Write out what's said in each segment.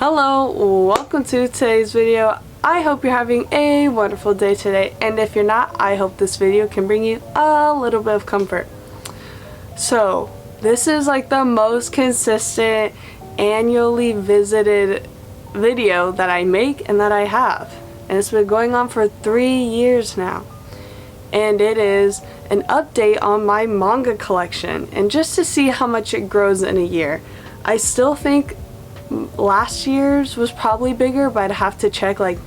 Hello, welcome to today's video. I hope you're having a wonderful day today, and if you're not, I hope this video can bring you a little bit of comfort. So, this is like the most consistent annually visited video that I make and that I have. And it's been going on for 3 years now. And it is an update on my manga collection, and just to see how much it grows in a year. I still think last year's was probably bigger, but I'd have to check like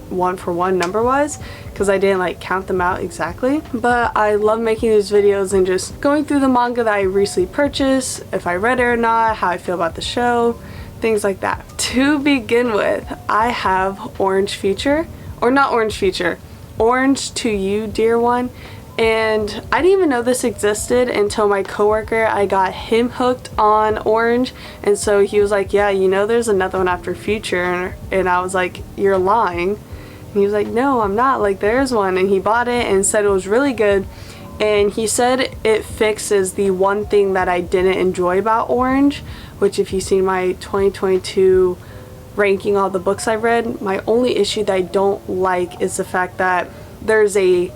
one for one number wise because I didn't like count them out exactly. But I love making these videos and just going through the manga that I recently purchased, if I read it or not, how I feel about the show, things like that. To begin with, I have Orange Future, or not Orange Future, Orange to You Dear One. And I didn't even know this existed until my coworker, I got him hooked on Orange, and so he was like, yeah, you know there's another one after Future, and I was like, you're lying. And he was like, no, I'm not, like there's one, and he bought it and said it was really good, and he said it fixes the one thing that I didn't enjoy about Orange, which if you've seen my 2022 ranking all the books I've read, my only issue that I don't like is the fact that there's a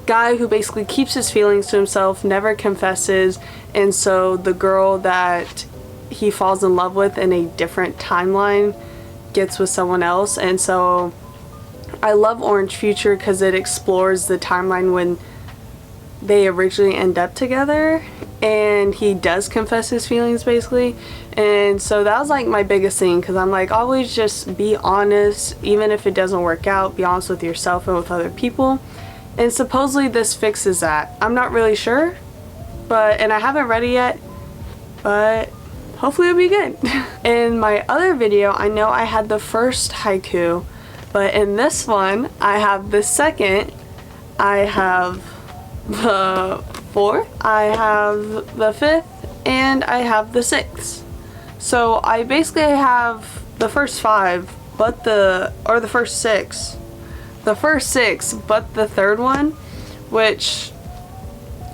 guy who basically keeps his feelings to himself, never confesses, and so the girl that he falls in love with in a different timeline gets with someone else. And so I love Orange Future because it explores the timeline when they originally end up together and he does confess his feelings basically. And so that was like my biggest thing, because I'm like, always just be honest, even if it doesn't work out, be honest with yourself and with other people. And supposedly this fixes that. I'm not really sure, and I haven't read it yet, but hopefully it'll be good. In my other video, I know I had the first Haikyu, but in this one, I have the second, I have the fourth, I have the fifth, and I have the sixth. So I basically have the first five, but the first six, but the third one, which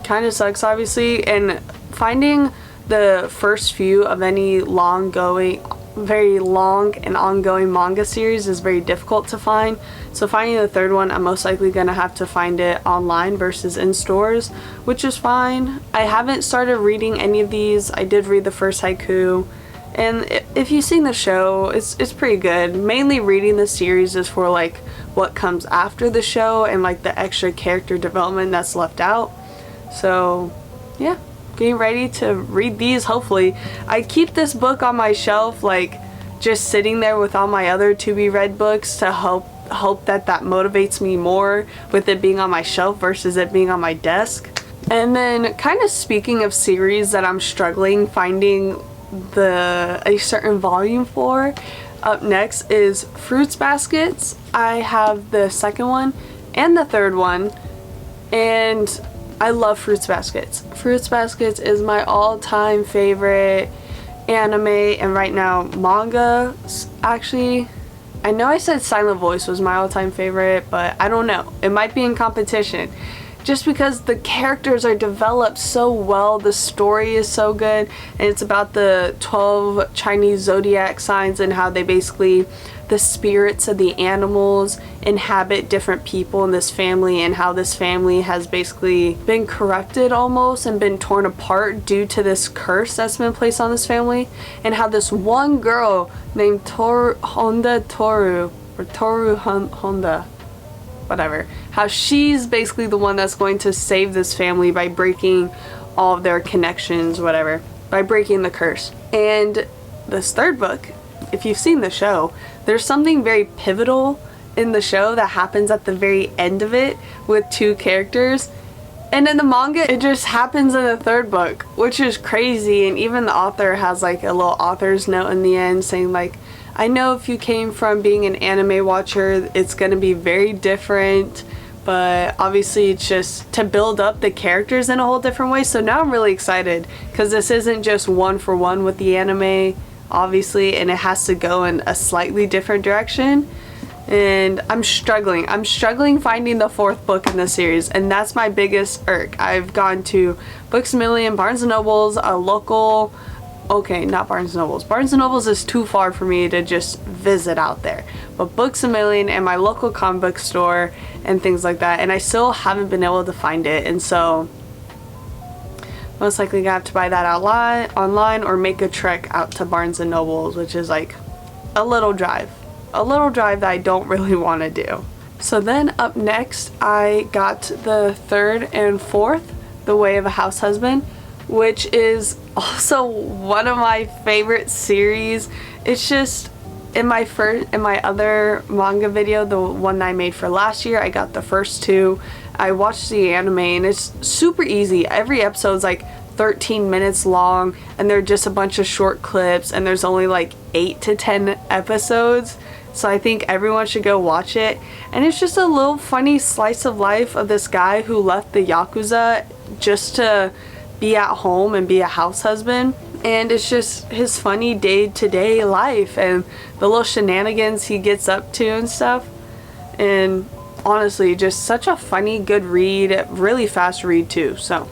kind of sucks obviously, and finding the first few of any very long and ongoing manga series is very difficult to find. So finding the third one, I'm most likely gonna have to find it online versus in stores, which is fine. I haven't started reading any of these. I did read the first Haikyu, and if you've seen the show, it's pretty good. Mainly reading the series is for like what comes after the show and like the extra character development that's left out. So yeah, getting ready to read these hopefully. I keep this book on my shelf, like just sitting there with all my other to be read books to hope that motivates me more with it being on my shelf versus it being on my desk. And then kind of speaking of series that I'm struggling finding a certain volume for, up next is Fruits Baskets. I have the second one and the third one, and I love Fruits Baskets. Fruits Baskets is my all-time favorite anime, and right now manga. Actually, I know I said Silent Voice was my all-time favorite, but I don't know. It might be in competition. Just because the characters are developed so well, the story is so good, and it's about the 12 Chinese zodiac signs and how they basically, the spirits of the animals inhabit different people in this family, and how this family has basically been corrupted almost and been torn apart due to this curse that's been placed on this family, and how this one girl named Honda, whatever, how she's basically the one that's going to save this family by breaking all of their connections, whatever, by breaking the curse. And this third book, if you've seen the show, there's something very pivotal in the show that happens at the very end of it with two characters, and in the manga it just happens in the third book, which is crazy. And even the author has like a little author's note in the end saying like, I know if you came from being an anime watcher, it's going to be very different, but obviously it's just to build up the characters in a whole different way. So now I'm really excited because this isn't just one for one with the anime, obviously, and it has to go in a slightly different direction. And I'm struggling finding the fourth book in the series, and that's my biggest irk. I've gone to Books A Million, Barnes & Noble's, a local okay, not Barnes & Nobles. Barnes & Nobles is too far for me to just visit out there. But Books A Million and my local comic book store and things like that. And I still haven't been able to find it. And so most likely gonna have to buy that online or make a trek out to Barnes & Nobles, which is like a little drive. A little drive that I don't really want to do. So then up next, I got the third and fourth, The Way of a Househusband, which is also one of my favorite series. It's just in my other manga video, the one that I made for last year, I got the first two. I watched the anime and it's super easy. Every episode's like 13 minutes long and they're just a bunch of short clips, and there's only like 8 to 10 episodes. So I think everyone should go watch it. And it's just a little funny slice of life of this guy who left the Yakuza just to be at home and be a house husband. And it's just his funny day-to-day life and the little shenanigans he gets up to and stuff. And honestly, just such a funny, good read. Really fast read too, so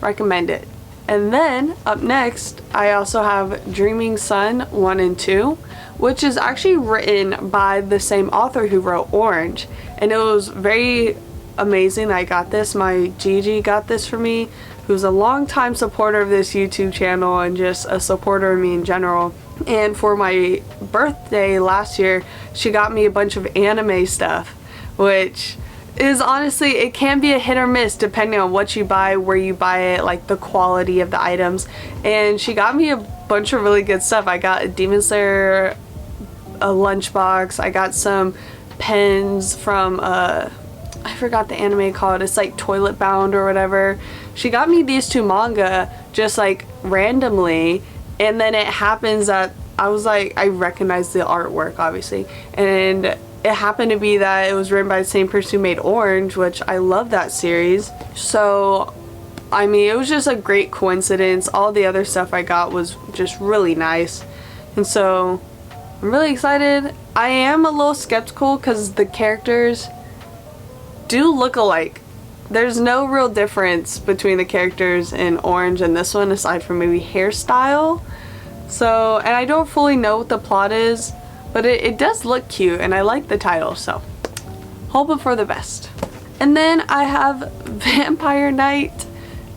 recommend it. And then up next, I also have Dreamin Sun 1 and 2, which is actually written by the same author who wrote Orange. And it was very amazing that I got this. My Gigi got this for me, who's a longtime supporter of this YouTube channel and just a supporter of me in general. And for my birthday last year, she got me a bunch of anime stuff, which is honestly, it can be a hit or miss depending on what you buy, where you buy it, like the quality of the items. And she got me a bunch of really good stuff. I got a Demon Slayer, a lunchbox. I got some pens from I forgot the anime called. It's like Toilet Bound or whatever. She got me these two manga just like randomly, and then it happens that I was like, I recognized the artwork obviously, and it happened to be that it was written by the same person who made Orange, which I love that series. So I mean, it was just a great coincidence. All the other stuff I got was just really nice, and so I'm really excited. I am a little skeptical because the characters do look alike. There's no real difference between the characters in Orange and this one aside from maybe hairstyle. So, and I don't fully know what the plot is, but it does look cute and I like the title, so hoping for the best. And then I have Vampire Knight,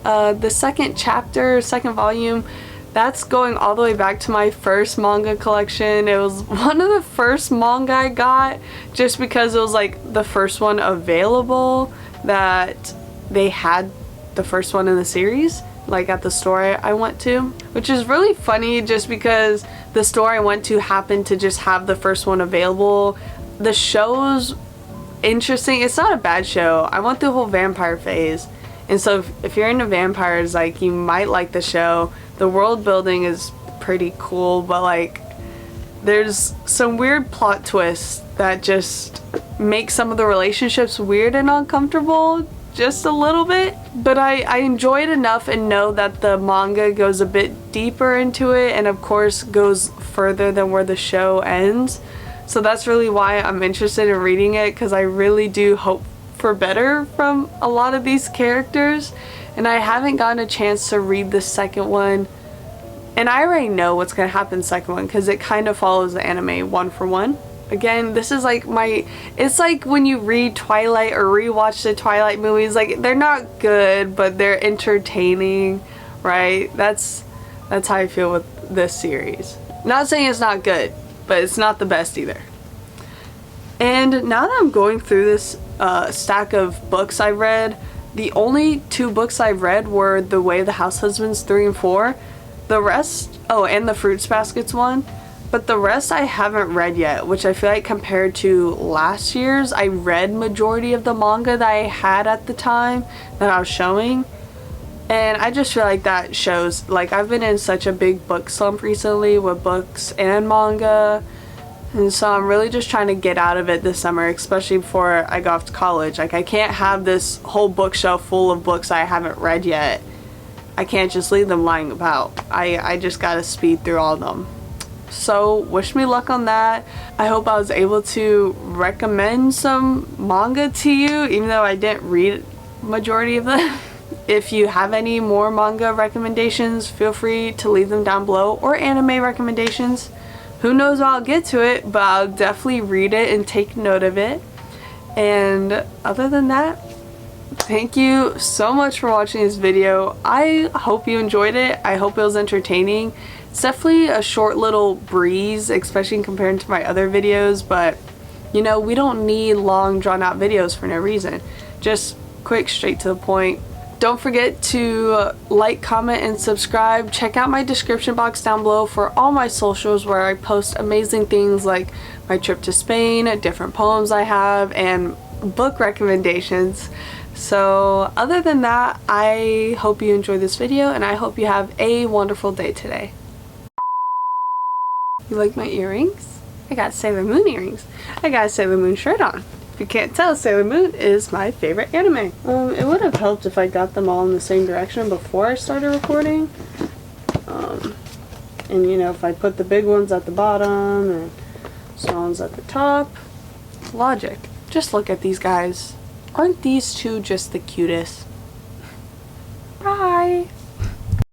the second chapter, second volume. That's going all the way back to my first manga collection. It was one of the first manga I got just because it was like the first one available that they had, the first one in the series, like at the store I went to, which is really funny just because the store I went to happened to just have the first one available. The show's interesting. It's not a bad show. I went through the whole vampire phase, and so if you're into vampires, like, you might like the show. The world building is pretty cool, but like there's some weird plot twists that just make some of the relationships weird and uncomfortable just a little bit. But I enjoy it enough and know that the manga goes a bit deeper into it and of course goes further than where the show ends. So that's really why I'm interested in reading it, because I really do hope for better from a lot of these characters. And I haven't gotten a chance to read the second one. And I already know what's going to happen in the second one because it kind of follows the anime one for one. Again, this is like it's like when you read Twilight or rewatch the Twilight movies, like they're not good, but they're entertaining, right? That's how I feel with this series. Not saying it's not good, but it's not the best either. And now that I'm going through this stack of books I've read, the only 2 books I've read were The Way of the Househusbands 3 and 4. The rest, oh, and the Fruits Baskets one. But the rest I haven't read yet, which I feel like compared to last year's, I read majority of the manga that I had at the time that I was showing. And I just feel like that shows, like, I've been in such a big book slump recently with books and manga. And so I'm really just trying to get out of it this summer, especially before I go off to college. Like, I can't have this whole bookshelf full of books I haven't read yet. I can't just leave them lying about. I just gotta speed through all of them. So wish me luck on that. I hope I was able to recommend some manga to you, even though I didn't read majority of them. If you have any more manga recommendations, feel free to leave them down below, or anime recommendations. Who knows I'll get to it, but I'll definitely read it and take note of it. And other than that, thank you so much for watching this video. I hope you enjoyed it. I hope it was entertaining. It's definitely a short little breeze, especially compared to my other videos, but you know, we don't need long drawn out videos for no reason. Just quick, straight to the point. Don't forget to like, comment, and subscribe. Check out my description box down below for all my socials, where I post amazing things like my trip to Spain, different poems I have, and book recommendations. So other than that, I hope you enjoyed this video, and I hope you have a wonderful day today. You like my earrings? I got Sailor Moon earrings. I got a Sailor Moon shirt on. If you can't tell, Sailor Moon is my favorite anime. It would have helped if I got them all in the same direction before I started recording. And you know, if I put the big ones at the bottom and small ones at the top. Logic. Just look at these guys. Aren't these two just the cutest? Bye!